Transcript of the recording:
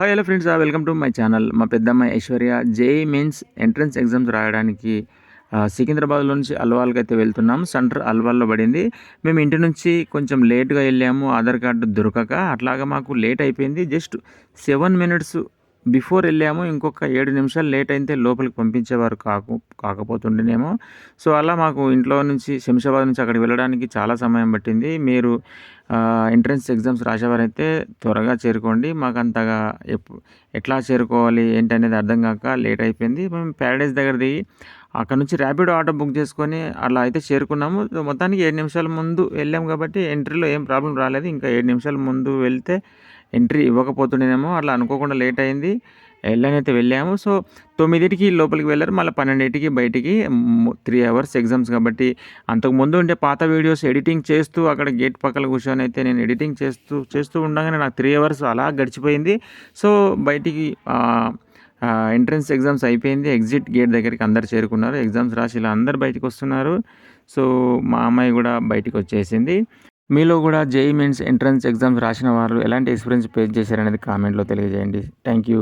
Hi hello friends welcome to my channel. మా పెద్దమ్మాయి Aishwarya JEE mains entrance exams రాయడానికి సికింద్రాబాద్లో నుంచి అల్వాల్కి వెళ్తున్నాం. సెంటర్ అల్వాల్లో పడింది. మేము ఇంటి నుంచి కొంచెం లేట్గా వెళ్ళాము, ఆధార్ కార్డు దొరకక. అట్లాగా మాకు లేట్ అయిపోయింది. జస్ట్ 7 మినిట్స్ బిఫోర్ వెళ్ళాము. ఇంకొక 7 నిమిషాలు లేట్ అయితే లోపలికి పంపించేవారు కాకపోతుండేనేమో. సో అలా మాకు ఇంట్లో నుంచి శంషాబాద్ నుంచి అక్కడికి వెళ్ళడానికి చాలా సమయం పట్టింది. మీరు ఎంట్రన్స్ ఎగ్జామ్స్ రాసేవారైతే త్వరగా చేరుకోండి. మాకు అంతగా ఎట్లా చేరుకోవాలి ఏంటనేది అర్థం కాక లేట్ అయిపోయింది. మేము ప్యారడైజ్ దగ్గర దిగి అక్కడ నుంచి ర్యాపిడో ఆటో బుక్ చేసుకొని అలా అయితే చేరుకున్నాము. మొత్తానికి 7 నిమిషాల ముందు వెళ్ళాము కాబట్టి ఎంట్రీలో ఏం ప్రాబ్లం రాలేదు. ఇంకా 7 నిమిషాల ముందు వెళ్తే ఎంట్రీ ఇవ్వకపోతుండేనేమో. అట్లా అనుకోకుండా లేట్ అయింది. వెళ్ళనైతే వెళ్ళాము. సో 9కి లోపలికి వెళ్ళారు. మళ్ళీ 12కి బయటికి 3 అవర్స్ ఎగ్జామ్స్ కాబట్టి అంతకుముందు ఉండే పాత వీడియోస్ ఎడిటింగ్ చేస్తూ అక్కడ గేట్ పక్కన కూర్చొని అయితే నేను ఎడిటింగ్ చేస్తూ ఉండగానే నాకు 3 అవర్స్ అలా గడిచిపోయింది. సో బయటికి ఎంట్రన్స్ ఎగ్జామ్స్ అయిపోయింది. ఎగ్జిట్ గేట్ దగ్గరికి అందరు చేరుకున్నారు. ఎగ్జామ్స్ రాసి ఇలా అందరు బయటకు వస్తున్నారు. సో మా అమ్మాయి కూడా బయటికి వచ్చేసింది. మీలో కూడా జేఈఈ మెయిన్స్ ఎంట్రన్స్ ఎగ్జామ్స్ రాసిన వారు ఎలాంటి ఎక్స్పీరియన్స్ ఫేస్ చేశారనేది కామెంట్లో తెలియజేయండి. Thank you.